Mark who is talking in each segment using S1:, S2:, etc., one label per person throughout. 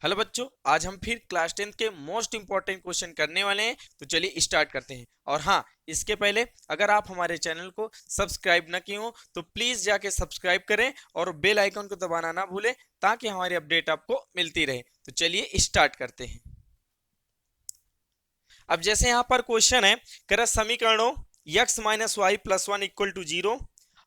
S1: Hello बच्चों, आज हम फिर क्लास 10 के मोस्ट इंपॉर्टेंट क्वेश्चन करने वाले हैं। तो चलिए स्टार्ट करते हैं। और हाँ, इसके पहले अगर आप हमारे चैनल को सब्सक्राइब ना किए हो तो प्लीज जाके सब्सक्राइब करें और बेल आइकन को दबाना ना भूलें ताकि हमारी अपडेट आपको मिलती रहे। तो चलिए स्टार्ट करते हैं। अब जैसे यहाँ पर क्वेश्चन है, कह रहा समीकरणों x minus y plus one equal to zero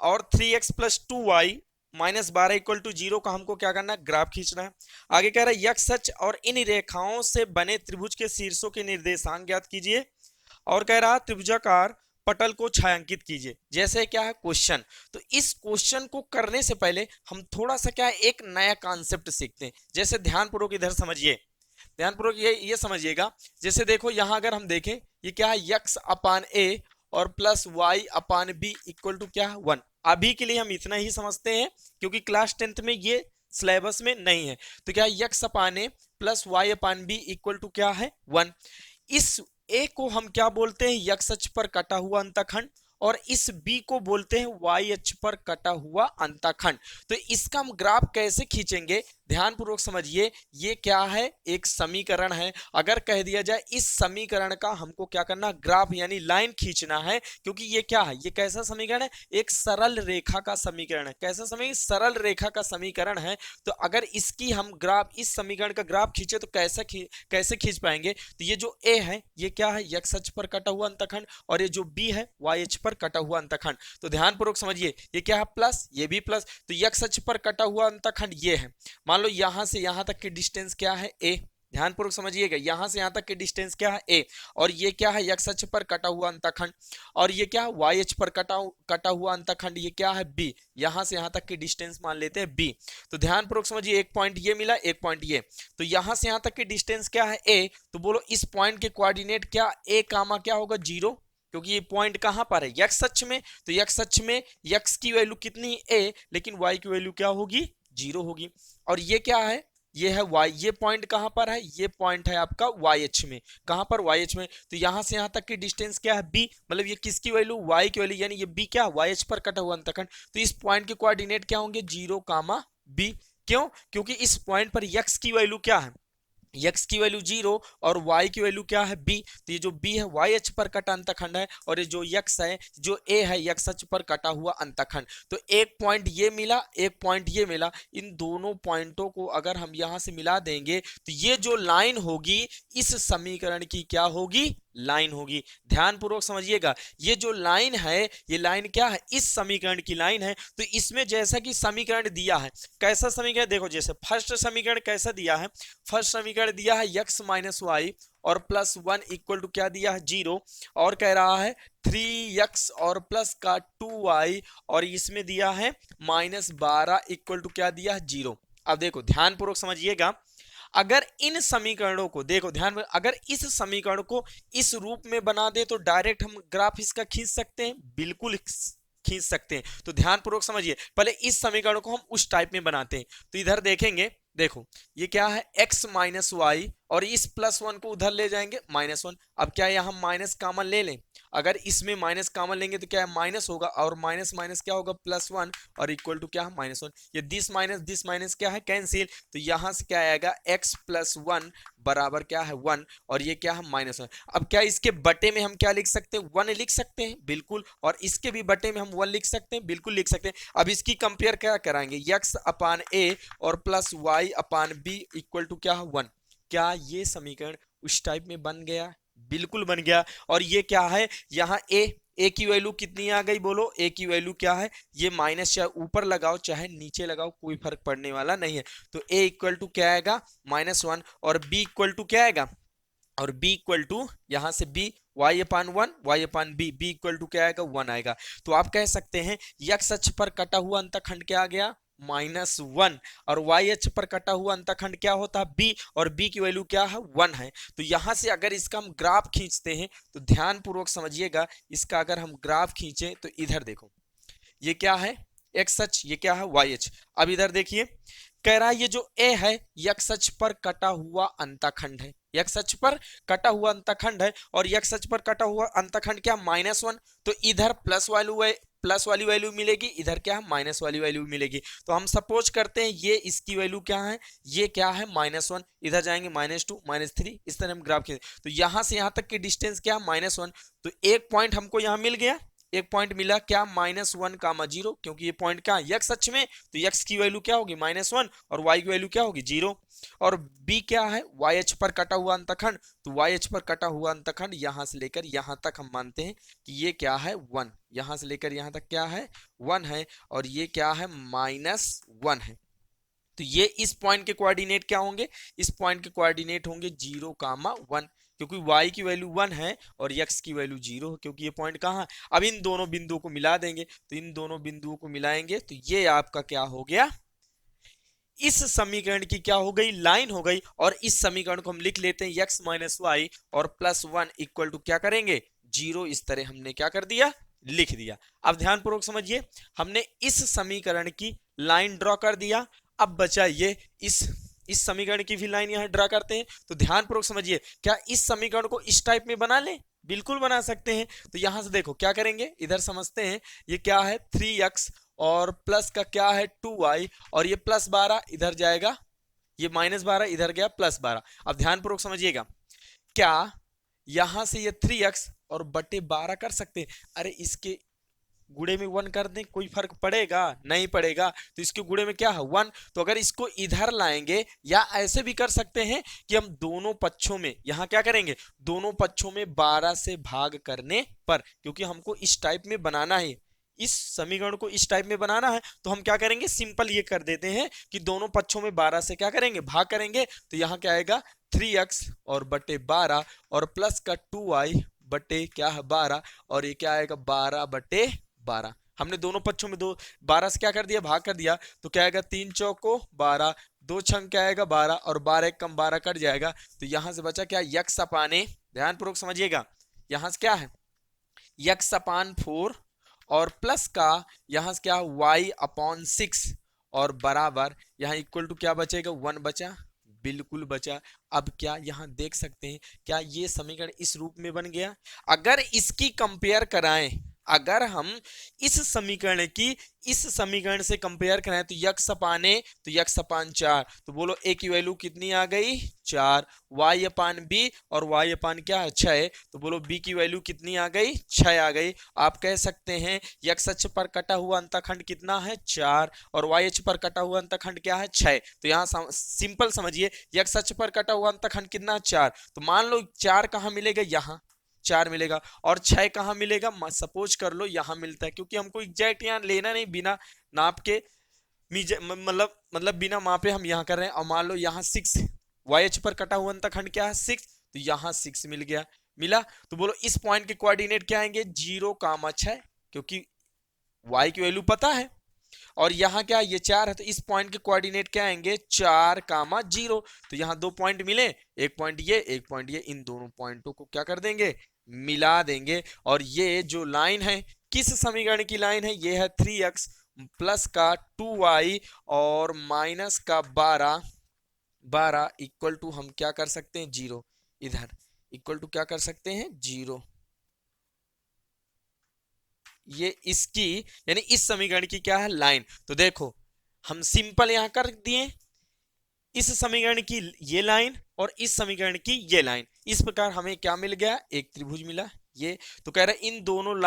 S1: और 3x plus two y minus 12 equal to zero का हमको क्या करना है, ग्राफ खींचना है। आगे कह रहा है यक्ष सच और इन रेखाओं से बने त्रिभुज के शीर्षों के निर्देशांक ज्ञात कीजिए और कह रहा त्रिभुजाकार पटल को छायांकित कीजिए। जैसे क्या है क्वेश्चन, तो इस क्वेश्चन को करने से पहले हम थोड़ा सा क्या है एक नया कॉन्सेप्ट सीखते हैं। जैसे ध्यानपूर्वक इधर समझिए, ध्यानपूर्वक ये समझिएगा। जैसे देखो यहां अगर हम देखें, ये क्या है यक्स अपान ए और plus y upon b equal to क्या है 1। अभी के लिए हम इतना ही समझते हैं क्योंकि क्लास 10th में ये सिलेबस में नहीं है। तो क्या x upon a plus y upon b equal to क्या है 1। इस ए को हम क्या बोलते हैं, यक्स अक्ष पर कटा हुआ अंतखंड, और इस बी को बोलते हैं वाई अक्ष पर कटा हुआ अंतखंड। तो इसका हम ग्राफ कैसे खींचेंगे, ध्यानपूर्वक समझिए। ये क्या है, एक समीकरण है। अगर कह दिया जाए इस समीकरण का हमको क्या करना, ग्राफ यानी लाइन खींचना है। क्योंकि ये क्या है, ये कैसा समीकरण है, एक सरल रेखा का समीकरण है। कैसा समीकरण, सरल रेखा का समीकरण है। तो अगर इसकी हम ग्राफ, इस समीकरण का ग्राफ खींचे तो कैसे खींच पाएंगे। तो ये जो ए है ये क्या है, एक्स अक्ष पर कटा हुआ अंतखंड, और ये जो बी है वाई अक्ष पर कटा हुआ अंतखंड। तो ध्यानपूर्वक समझिए, ये क्या है प्लस, ये भी प्लस। तो एक्स अक्ष पर कटा हुआ अंतखंड ये है। मान लो यहां से यहां तक की डिस्टेंस क्या है ए, ध्यानपूर्वक समझिएगा। यहां से यहां तक की डिस्टेंस क्या है ए, और ये क्या है एक्स अक्ष पर कटा हुआ अंतखंड, और ये क्या है वाई अक्ष पर कटा हुआ अंतखंड, ये क्या है बी। यहां से यहां तक की डिस्टेंस मान लेते हैं बी। तो ध्यानपूर्वक समझिए, एक पॉइंट ये मिला, एक पॉइंट ये। तो यहां से यहां तक की डिस्टेंस क्या है ए, तो बोलो इस पॉइंट के कोऑर्डिनेट क्या, ए कामा क्या होगा, जीरो। क्योंकि ये पॉइंट कहां पर है, एक्स अक्ष में। तो एक्स अक्ष में एक्स की वैल्यू कितनी ए, लेकिन वाई की वैल्यू क्या होगी, जीरो होगी। और ये क्या है, ये है y। ये पॉइंट कहां पर है, ये पॉइंट है आपका y अक्ष में। कहां पर, y अक्ष में। तो यहां से यहां तक की डिस्टेंस क्या है b, मतलब ये किसकी वैल्यू, y की वैल्यू, यानी ये b क्या, y अक्ष पर कटा हुआ अंतखंड। तो इस पॉइंट के कोऑर्डिनेट क्या होंगे, 0 कामा b। क्यों, क्योंकि इस पॉइंट पर x की वैल्यू क्या है, x की वैल्यू 0 और y की वैल्यू क्या है b। तो ये जो b है y अक्ष पर कटा अंतखंड है, और ये जो x है, जो a है, x अक्ष पर कटा हुआ अंतखंड। तो एक पॉइंट ये मिला, एक पॉइंट ये मिला। इन दोनों पॉइंटों को अगर हम यहां से मिला देंगे तो ये जो लाइन होगी इस समीकरण की क्या होगी, लाइन होगी। ध्यानपूर्वक समझिएगा, ये जो लाइन है ये लाइन क्या है, इस समीकरण की लाइन है। तो इसमें जैसा कि समीकरण दिया है, कैसा समीकरण, देखो जैसे फर्स्ट समीकरण कैसा दिया है, फर्स्ट समीकरण दिया है x माइनस वाई और प्लस वन इक्वल टू क्या दिया है, जीरो। और कह रहा है 3x और प्लस का 2y, और इसमें दिया है माइनस 12 इक्वल टू क्या दिया है, जीरो। अब देखो ध्यानपूर्वक समझिएगा, अगर इन समीकरणों को देखो ध्यान में, अगर इस समीकरण को इस रूप में बना दे तो डायरेक्ट हम ग्राफ इसका खींच सकते हैं, बिल्कुल खींच सकते हैं। तो ध्यानपूर्वक समझिए, पहले इस समीकरण को हम उस टाइप में बनाते हैं। तो इधर देखेंगे, देखो ये क्या है x माइनस वाई, और इस प्लस वन को उधर ले जाएंगे माइनस वन। अब क्या है, हम माइनस कॉमन ले लें, अगर इसमें माइनस कॉमन लेंगे तो क्या है, माइनस होगा, और माइनस माइनस क्या होगा, प्लस वन, और इक्वल टू क्या है, माइनस वन। ये दिस माइनस क्या है, कैंसिल। तो यहां से क्या आएगा, x प्लस वन बराबर क्या है, वन, और ये क्या है, माइनस वन। अब क्या इसके बटे में हम क्या लिख सकते हैं, वन लिख सकते हैं, बिल्कुल। और इसके भी बटे में हम वन लिख सकते हैं, बिल्कुल लिख सकते हैं। अब इसकी कंपेयर क्या कराएंगे, x अपान a और plus y upon b equal to क्या है, वन। क्या ये समीकरण उस टाइप में बन गया, बिल्कुल बन गया। और ये क्या है, यहाँ ए की वैल्यू कितनी आ गई, बोलो ए की वैल्यू क्या है, ये माइनस, चाहे ऊपर लगाओ चाहे नीचे लगाओ कोई फर्क पड़ने वाला नहीं है। तो ए इक्वल टू क्या आएगा, माइनस वन, और बी इक्वल टू क्या आएगा, और b इक्वल टू यहां से b y upon one, y upon b, b equal to क्या आएगा, वन आएगा। तो आप कह सकते हैं x अक्ष पर कटा हुआ अंतखंड क्या आ गया, माइनस वन, और y अक्ष पर कटा हुआ अंतखंड क्या होता है, b, और b की वैल्यू क्या है, वन है। तो यहां से अगर इसका हम ग्राफ खींचते हैं तो ध्यान पूर्वक समझिएगा, इसका अगर हम ग्राफ खींचे तो इधर देखो, ये क्या है x अक्ष, ये क्या है y अक्ष। अब इधर देखिए, कह रहा है ये जो a है x अक्ष पर कटा हुआ अंतखंड है, x अक्ष पर कटा हुआ अंतखंड है, और x अक्ष पर कटा हुआ अंतखंड क्या, माइनस वन। तो इधर प्लस वैल्यू है, प्लस वाली वैल्यू मिलेगी, इधर क्या है माइनस वाली वैल्यू मिलेगी। तो हम सपोज करते हैं ये इसकी वैल्यू क्या है, ये क्या है -1, इधर जाएंगे -2 -3, इस तरह हम ग्राफ खींचे। तो यहां से यहां तक की डिस्टेंस क्या है -1। तो एक पॉइंट हमको यहां मिल गया, एक पॉइंट मिला क्या -1, 0, क्योंकि ये पॉइंट क्या है x अक्ष में, तो x की वैल्यू क्या होगी -1 और y की वैल्यू क्या होगी 0। और b क्या है y अक्ष पर कटा हुआ अंतखंड, तो y अक्ष पर कटा हुआ अंतखंड यहां से लेकर यहां तक हम मानते हैं कि ये क्या है 1, यहां से लेकर यहां तक क्या है 1 है, और ये क्या है -1 है। तो ये इस पॉइंट के कोऑर्डिनेट क्या होंगे, इस पॉइंट के कोऑर्डिनेट होंगे 0, 1, क्योंकि y की वैल्यू 1 है और x की वैल्यू 0 है, क्योंकि ये पॉइंट कहाँ है। अब इन दोनों बिंदुओं को मिला देंगे, तो इन दोनों बिंदुओं को मिलाएंगे तो ये आपका क्या हो गया, इस समीकरण की क्या हो गई, लाइन हो गई। और इस समीकरण को हम लिख लेते हैं x माइनस वाई और +1 इक्वल टू क्या करेंगे 0, इस तरह हमने क्या कर दिया, लिख दिया। अब ध्यानपूर्वक समझिए, हमने इस समीकरण की लाइन ड्रॉ कर दिया। अब बचा ये इस समीकरण की भी लाइन यहां ड्रा करते हैं। तो ध्यानपूर्वक समझिए, क्या इस समीकरण को इस टाइप में बना लें, बिल्कुल बना सकते हैं। तो यहां से देखो क्या करेंगे, इधर समझते हैं, ये क्या है 3x और प्लस का क्या है 2y, और ये +12 इधर जाएगा, ये -12 इधर गया +12। अब ध्यानपूर्वक समझिएगा, क्या यहां से ये 3x और बटे 12 कर सकते हैं, अरे इसके गुणे में 1 कर दें, कोई फर्क पड़ेगा, नहीं पड़ेगा। तो इसके गुणे में क्या है 1, तो अगर इसको इधर लाएंगे, या ऐसे भी कर सकते हैं कि हम दोनों पक्षों में यहां क्या करेंगे, दोनों पक्षों में 12 से भाग करने पर, क्योंकि हमको इस टाइप में बनाना है, इस समीकरण को इस टाइप में बनाना है, तो हम क्या करेंगे, सिंपल ये कर देते हैं कि दोनों पक्षों में 12 से क्या करेंगे, भाग करेंगे। तो यहां क्या आएगा 3x और बटे 12 और प्लस का 2y बटे क्या है 12, और ये क्या आएगा 12 बटे 12। हमने दोनों पक्षों में 12 से क्या कर दिया, भाग कर दिया। तो क्या आएगा 3 चौको 12, 2 छंग क्या आएगा 12, और 12 एक कम 12 कट जाएगा। तो यहां से बचा क्या x अपाने, ध्यानपूर्वक समझिएगा, यहां से क्या है x अपान 4 और प्लस का यहां से क्या y/6 और बराबर यहां इक्वल टू क्या बचेगा 1 बचा, बिल्कुल बचा। अब क्या यहां देख सकते हैं, क्या ये समीकरण इस रूप में बन गया। अगर इसकी कंपेयर कराएं, अगर हम इस समीकरण की इस समीकरण से कंपेयर कराएं, तो x अपाने तो x अपान 4, तो बोलो a की वैल्यू कितनी आ गई 4, y अपान b और y अपान क्या है 6, तो बोलो b की वैल्यू कितनी आ गई 6 आ गई। आप कह सकते हैं x अक्ष पर कटा हुआ अंतखंड कितना है 4 और y अक्ष पर कटा हुआ अंतखंड क्या है 6। तो यहाँ सिंपल समझिए, x अक्ष पर कटा हुआ अंतखंड कितना 4, तो मान लो 4 कहाँ मिलेगा, यहाँ 4 मिलेगा, और 6 कहाँ मिलेगा, सपोज कर लो यहाँ मिलता है, क्योंकि हमको एग्जैक्ट यहाँ लेना नहीं, बिना नाप के मतलब बिना मापे हम यहाँ कर रहे हैं। और मान लो यहाँ 6, वाई अक्ष पर कटा हुआ अंतखंड क्या है 6, तो यहाँ 6 मिल गया, मिला। तो बोलो इस पॉइंट के कोऑर्डिनेट क्या आएंगे 0, 6, क्योंकि y की वैल्यू पता है, और यहाँ क्या ये 4 है, तो इस पॉइंट के कोऑर्डिनेट क्या आएंगे 4, 0। तो यहाँ 2 पॉइंट मिले, एक पॉइंट ये, एक पॉइंट ये, इन दोनों पॉइंटों को क्या कर देंगे, मिला देंगे। और ये जो लाइन है किस समीकरण की लाइन है, ये है 3x प्लस का 2y और माइनस का 12 इक्वल टू हम क्या कर सकते हैं 0, इधर इक्वल टू क्या कर सकते हैं 0। ये इसकी यानी इस समीकरण की क्या है लाइन। तो देखो हम सिंपल यहां कर दिए, इस समीकरण की ये लाइन और इस समीकरण की ये लाइन, इस प्रकार हमें क्या मिल गया, एक त्रिभुज मिला ये। तो कह रहा है इन दोनों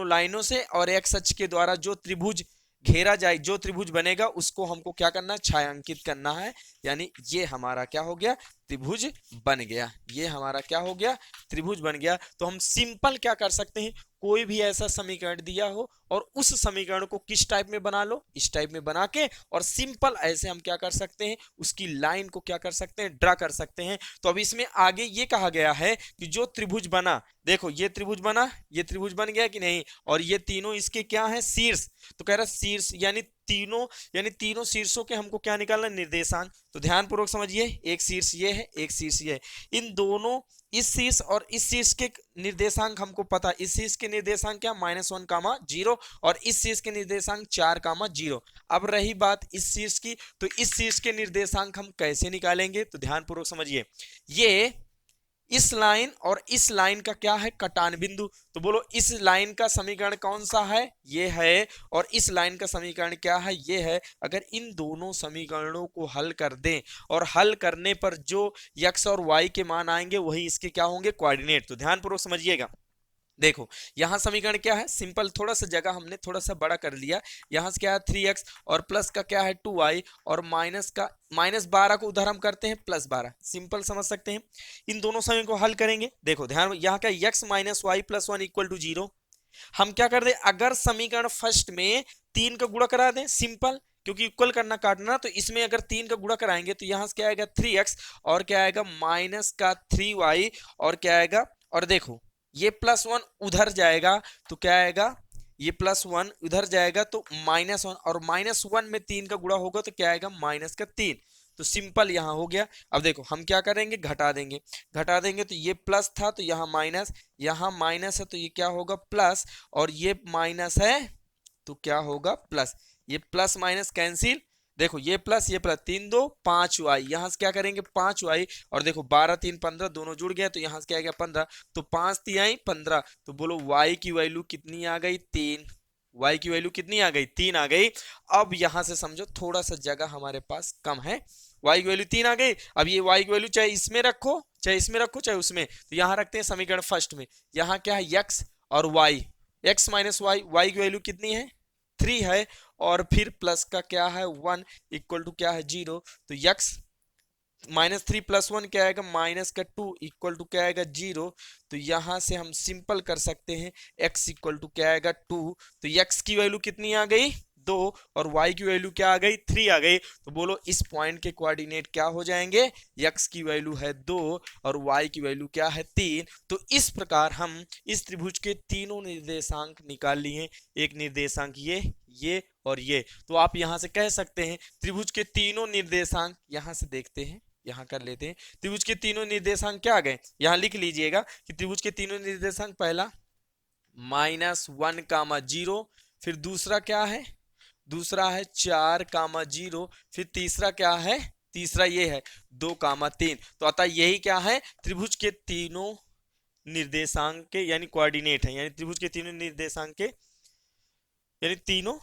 S1: लाइनों से और एक्स अक्ष के द्वारा जो त्रिभुज घेरा जाए, जो त्रिभुज बनेगा उसको हमको क्या करना है, छायांकित करना है। यानी ये हमारा क्या हो गया, त्रिभुज बन गया, ये हमारा क्या हो गया, त्रिभुज बन गया। तो हम सिंपल क्या कर सकते हैं, कोई भी ऐसा समीकरण दिया हो और उस समीकरण को किस टाइप में बना लो, इस टाइप में बना के, और सिंपल ऐसे हम क्या कर सकते हैं, उसकी लाइन को क्या कर सकते हैं, ड्रा कर सकते हैं। तो अब इसमें आगे ये कहा गया है कि जो त्रिभुज बना, देखो ये त्रिभुज बना, ये त्रिभुज बन गया कि नहीं, और ये तीनों इसके क्या है शीर्ष। तो कह रहा शीर्ष यानी तीनों शीर्षों के हमको क्या निकालना, निर्देशांक। तो ध्यान पूर्वक समझिए, एक शीर्ष ये है, एक शीर्ष ये है, इन दोनों इस शीर्ष और इस शीर्ष के निर्देशांक हमको पता, इस शीर्ष के निर्देशांक क्या -1, 0 और इस शीर्ष के निर्देशांक 4, 0। अब रही बात इस शीर्ष की, तो इस शीर्ष के निर्देशांक हम कैसे निकालेंगे, तो ध्यान पूर्वक समझिए, इस लाइन और इस लाइन का क्या है, कटान बिंदु। तो बोलो इस लाइन का समीकरण कौन सा है, ये है, और इस लाइन का समीकरण क्या है, ये है। अगर इन दोनों समीकरणों को हल कर दें और हल करने पर जो x और y के मान आएंगे वही इसके क्या होंगे, कोऑर्डिनेट। तो ध्यानपूर्वक समझिएगा। देखो यहां समीकरण क्या है, सिंपल, थोड़ा सा जगह हमने थोड़ा सा बड़ा कर लिया। यहां से क्या है 3x, और प्लस का क्या है 2y, और माइनस का -12 को उधर हम करते हैं +12। सिंपल समझ सकते हैं। इन दोनों समीकरण को हल करेंगे। देखो ध्यान, यहाँ का x - y + 1 = 0। हम क्या कर दे, अगर समीकरण फर्स्ट में 3 का गुणा करा दें, सिंपल, क्योंकि इक्वल करना काटना, तो इसमें अगर 3 का गुणा कराएंगे तो यहां से क्या आएगा 3x, और क्या आएगा माइनस का 3y, और क्या आएगा, और देखो ये +1 उधर जाएगा तो क्या आएगा, ये +1 उधर जाएगा तो -1, और -1 में 3 का गुणा होगा तो क्या आएगा -3। तो सिंपल यहां हो गया। अब देखो हम क्या करेंगे, घटा देंगे। घटा देंगे तो ये प्लस था तो यहाँ माइनस, यहाँ माइनस है तो ये क्या होगा प्लस, और ये माइनस है तो क्या होगा प्लस। ये प्लस माइनस कैंसिल, देखो ये प्लस 3 2 5y, यहां से क्या करेंगे 5y, और देखो 12 3 15 दोनों जुड़ गए तो यहां से क्या आ गया 15, तो 5 3 15। तो बोलो y की वैल्यू कितनी आ गई, 3। y की वैल्यू कितनी आ गई, 3 आ गई। अब यहां से समझो थोड़ा सा जगह हमारे पास कम है, y की वैल्यू 3 आ गई। अब ये y की वैल्यू चाहे इसमें रखो, चाहे इसमें रखो, चाहे उसमें, तो यहां रखते हैं समीकरण फर्स्ट में। यहां क्या है x और y, x - y, y की वैल्यू कितनी है 3 है, और फिर प्लस का क्या है 1 इक्वल टू क्या है 0। तो x -3 + 1 क्या आएगा -2 इक्वल टू क्या आएगा 0। तो यहां से हम सिंपल कर सकते हैं, x इक्वल टू क्या आएगा 2। तो x की वैल्यू कितनी आ गई 2, और y की वैल्यू क्या आ गई 3 आ गई। तो बोलो इस पॉइंट के कोऑर्डिनेट क्या हो जाएंगे, x की वैल्यू है 2 और y की वैल्यू क्या है 3। तो इस प्रकार हम इस त्रिभुज के तीनों निर्देशांक निकाल लिए। एक निर्देशांक ये और ये। तो आप यहां से कह सकते हैं त्रिभुज के तीनों निर्देशांक, यहां से देखते हैं, यहां कर लेते हैं। त्रिभुज के तीनों निर्देशांक क्या आ गए, यहां लिख लीजिएगा कि त्रिभुज के तीनों निर्देशांक, पहला -1, 0, फिर दूसरा क्या है, दूसरा है 4, 0, फिर तीसरा क्या है, तीसरा ये है 2, 3। तो अतः यही क्या है, त्रिभुज के तीनों निर्देशांक के यानी कोऑर्डिनेट है, यानी त्रिभुज के तीनों निर्देशांक के यानी तीनों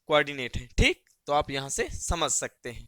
S1: कोऑर्डिनेट है। ठीक, तो आप यहां से समझ सकते हैं।